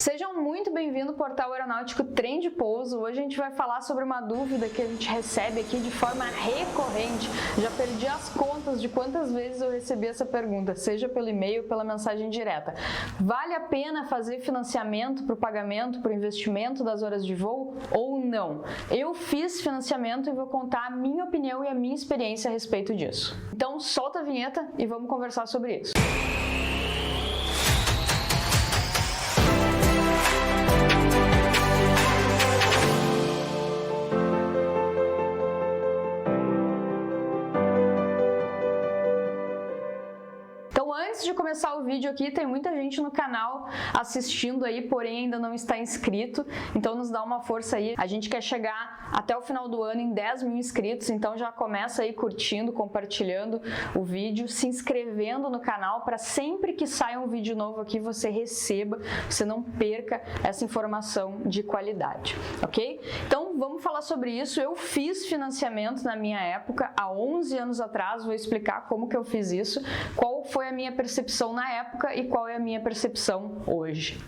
Sejam muito bem-vindos ao Portal Aeronáutico Trem de Pouso. Hoje a gente vai falar sobre uma dúvida que a gente recebe aqui de forma recorrente. Já perdi as contas de quantas vezes eu recebi essa pergunta, seja pelo e-mail ou pela mensagem direta. Vale a pena fazer financiamento para o pagamento, para o investimento das horas de voo ou não? Eu fiz financiamento e vou contar a minha opinião e a minha experiência a respeito disso. Então solta a vinheta e vamos conversar sobre isso. Antes de começar o vídeo aqui, tem muita gente no canal assistindo aí, porém ainda não está inscrito, então nos dá uma força aí. A gente quer chegar até o final do ano em 10 mil inscritos, então já começa aí curtindo, compartilhando o vídeo, se inscrevendo no canal para sempre que saia um vídeo novo aqui você receba, você não perca essa informação de qualidade, ok? Então vamos falar sobre isso. Eu fiz financiamento na minha época, há 11 anos atrás, vou explicar como que eu fiz isso, qual foi a minha percepção na época e qual é a minha percepção hoje.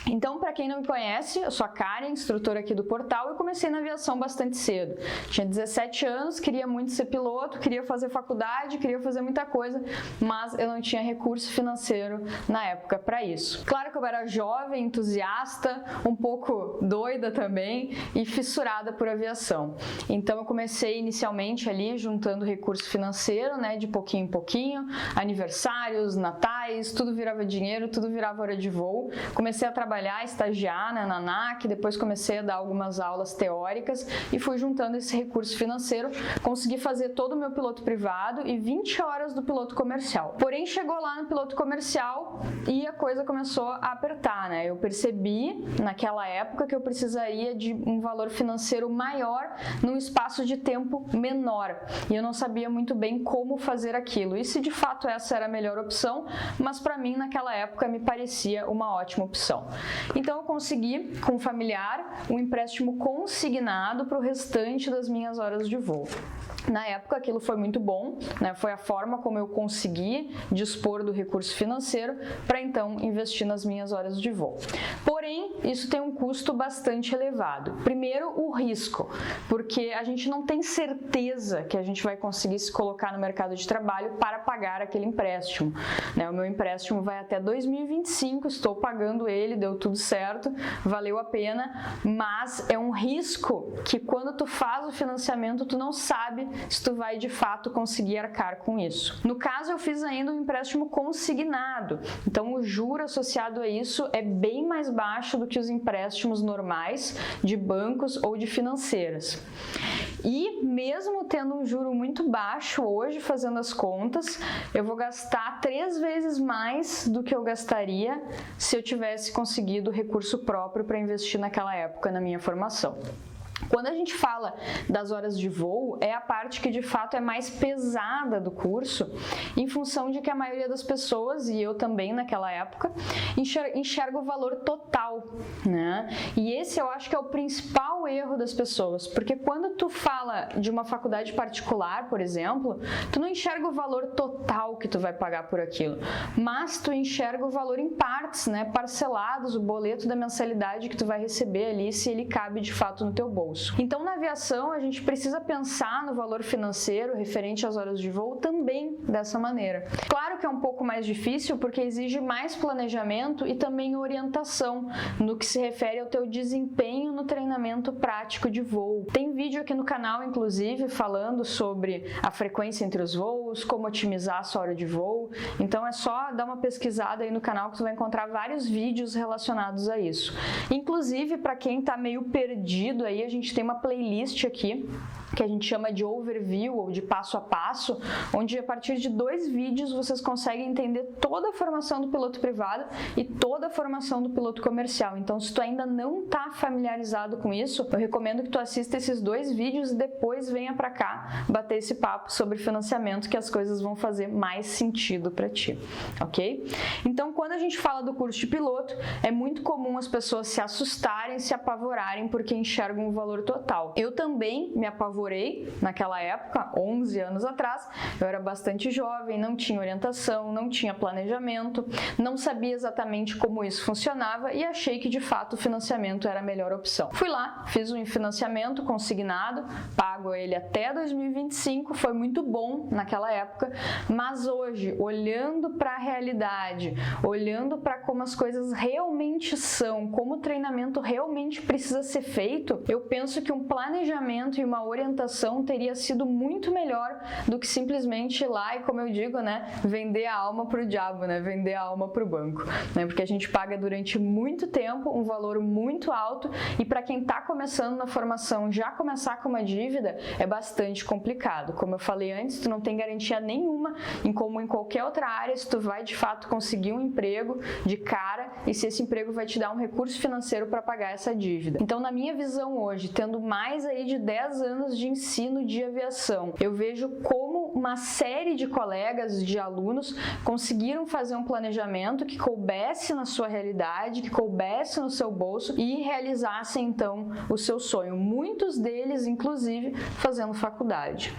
Então, para quem não me conhece, eu sou a Karen, instrutora aqui do portal, e comecei na aviação bastante cedo. Tinha 17 anos, queria muito ser piloto, queria fazer faculdade, queria fazer muita coisa, mas eu não tinha recurso financeiro na época para isso. Claro que eu era jovem, entusiasta, um pouco doida também e fissurada por aviação. Então, eu comecei inicialmente ali juntando recurso financeiro, né, de pouquinho em pouquinho, aniversários, natais, tudo virava dinheiro, tudo virava hora de voo. Comecei a trabalhar, estagiar, né, na ANAC, depois comecei a dar algumas aulas teóricas e fui juntando esse recurso financeiro, consegui fazer todo o meu piloto privado e 20 horas do piloto comercial. Porém, chegou lá no piloto comercial e a coisa começou a apertar, né? Eu percebi naquela época que eu precisaria de um valor financeiro maior num espaço de tempo menor e eu não sabia muito bem como fazer aquilo. E se de fato essa era a melhor opção, mas para mim naquela época me parecia uma ótima opção. Então eu consegui, com um familiar, um empréstimo consignado para o restante das minhas horas de voo. Na época aquilo foi muito bom, né? Foi a forma como eu consegui dispor do recurso financeiro para então investir nas minhas horas de voo. Porém, isso tem um custo bastante elevado. Primeiro, o risco, porque a gente não tem certeza que a gente vai conseguir se colocar no mercado de trabalho para pagar aquele empréstimo, né? O meu empréstimo vai até 2025, estou pagando ele, deu tudo certo, valeu a pena, mas é um risco que quando tu faz o financiamento tu não sabe se tu vai de fato conseguir arcar com isso. No caso eu fiz ainda um empréstimo consignado, então o juro associado a isso é bem mais baixo do que os empréstimos normais de bancos ou de financeiras. E mesmo tendo um juro muito baixo hoje, fazendo as contas, eu vou gastar 3 vezes mais do que eu gastaria se eu tivesse conseguido recurso próprio para investir naquela época na minha formação. Quando a gente fala das horas de voo, é a parte que de fato é mais pesada do curso, em função de que a maioria das pessoas, e eu também naquela época, enxerga o valor total, né? E esse eu acho que é o principal erro das pessoas, porque quando tu fala de uma faculdade particular, por exemplo, tu não enxerga o valor total que tu vai pagar por aquilo, mas tu enxerga o valor em partes, né? Parcelados, o boleto da mensalidade que tu vai receber ali, se ele cabe de fato no teu bolso. Então, na aviação, a gente precisa pensar no valor financeiro referente às horas de voo também dessa maneira. Claro que é um pouco mais difícil porque exige mais planejamento e também orientação no que se refere ao teu desempenho no treinamento prático de voo. Tem vídeo aqui no canal, inclusive, falando sobre a frequência entre os voos, como otimizar a sua hora de voo. Então, é só dar uma pesquisada aí no canal que tu vai encontrar vários vídeos relacionados a isso. Inclusive, para quem está meio perdido aí, a gente tem uma playlist aqui que a gente chama de overview ou de passo a passo, onde a partir de 2 vídeos vocês conseguem entender toda a formação do piloto privado e toda a formação do piloto comercial. Então, se tu ainda não está familiarizado com isso, eu recomendo que tu assista esses 2 vídeos e depois venha para cá bater esse papo sobre financiamento, que as coisas vão fazer mais sentido para ti, ok? Então, quando a gente fala do curso de piloto, é muito comum as pessoas se assustarem, se apavorarem porque enxergam o valor total. Eu também me apavoro devorei naquela época, 11 anos atrás. Eu era bastante jovem, não tinha orientação, não tinha planejamento, não sabia exatamente como isso funcionava e achei que de fato o financiamento era a melhor opção. Fui lá, fiz um financiamento consignado, pago ele até 2025, foi muito bom naquela época, mas hoje, olhando para a realidade, olhando para como as coisas realmente são, como o treinamento realmente precisa ser feito, eu penso que um planejamento e uma orientação teria sido muito melhor do que simplesmente ir lá e, como eu digo, né, vender a alma pro diabo, né, vender a alma pro banco, né, porque a gente paga durante muito tempo um valor muito alto e para quem está começando na formação, já começar com uma dívida é bastante complicado. Como eu falei antes, tu não tem garantia nenhuma como em qualquer outra área se tu vai de fato conseguir um emprego de cara e se esse emprego vai te dar um recurso financeiro para pagar essa dívida. Então, na minha visão hoje, tendo mais aí de 10 anos de ensino de aviação, eu vejo como uma série de colegas, de alunos, conseguiram fazer um planejamento que coubesse na sua realidade, que coubesse no seu bolso e realizassem então o seu sonho. Muitos deles, inclusive, fazendo faculdade.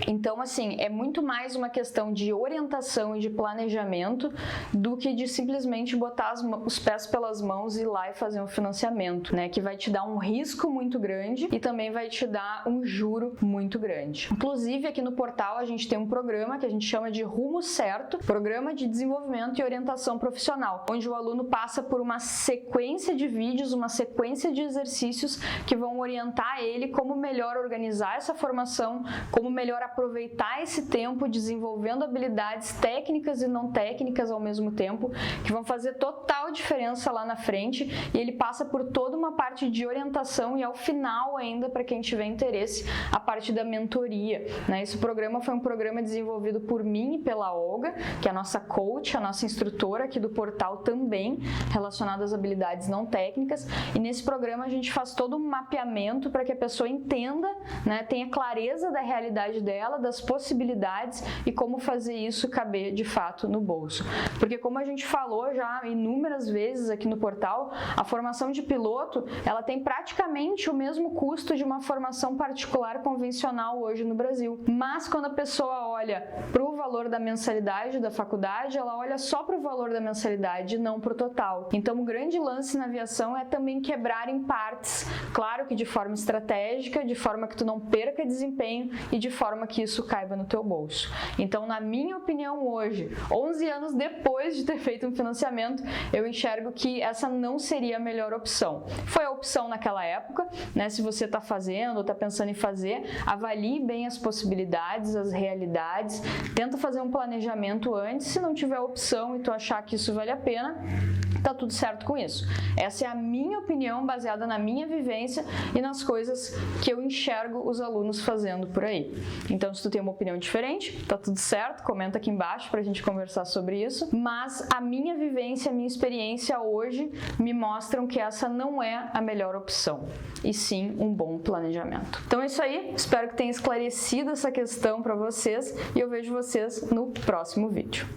Então, assim, é muito mais uma questão de orientação e de planejamento do que de simplesmente botar os pés pelas mãos e ir lá e fazer um financiamento, né? Que vai te dar um risco muito grande e também vai te dar um juro muito grande. Inclusive, aqui no portal a gente tem um programa que a gente chama de Rumo Certo, Programa de Desenvolvimento e Orientação Profissional, onde o aluno passa por uma sequência de vídeos, uma sequência de exercícios que vão orientar ele como melhor organizar essa formação, como melhor aproveitar esse tempo desenvolvendo habilidades técnicas e não técnicas ao mesmo tempo, que vão fazer total diferença lá na frente, e ele passa por toda uma parte de orientação e ao final ainda, para quem tiver interesse, a parte da mentoria, né? Esse programa foi um programa desenvolvido por mim e pela Olga, que é a nossa coach, a nossa instrutora aqui do portal também, relacionada às habilidades não técnicas, e nesse programa a gente faz todo um mapeamento para que a pessoa entenda, né, tenha clareza da realidade dela, das possibilidades e como fazer isso caber de fato no bolso. Porque como a gente falou já inúmeras vezes aqui no portal, a formação de piloto, ela tem praticamente o mesmo custo de uma formação particular convencional hoje no Brasil. Mas quando a pessoa olha para o valor da mensalidade da faculdade, ela olha só para o valor da mensalidade e não para o total. Então o grande lance na aviação é também quebrar em partes, claro que de forma estratégica, de forma que tu não perca desempenho e de forma que isso caiba no teu bolso. Então, na minha opinião hoje, 11 anos depois de ter feito um financiamento, eu enxergo que essa não seria a melhor opção. Foi a opção naquela época, né? Se você está fazendo ou está pensando em fazer, avalie bem as possibilidades, as realidades, tenta fazer um planejamento antes. Se não tiver opção e tu achar que isso vale a pena, tá tudo certo com isso. Essa é a minha opinião baseada na minha vivência e nas coisas que eu enxergo os alunos fazendo por aí. Então, se tu tem uma opinião diferente, tá tudo certo, comenta aqui embaixo pra gente conversar sobre isso, mas a minha vivência, a minha experiência hoje me mostram que essa não é a melhor opção, e sim um bom planejamento. Então é isso aí, espero que tenha esclarecido essa questão para vocês e eu vejo vocês no próximo vídeo.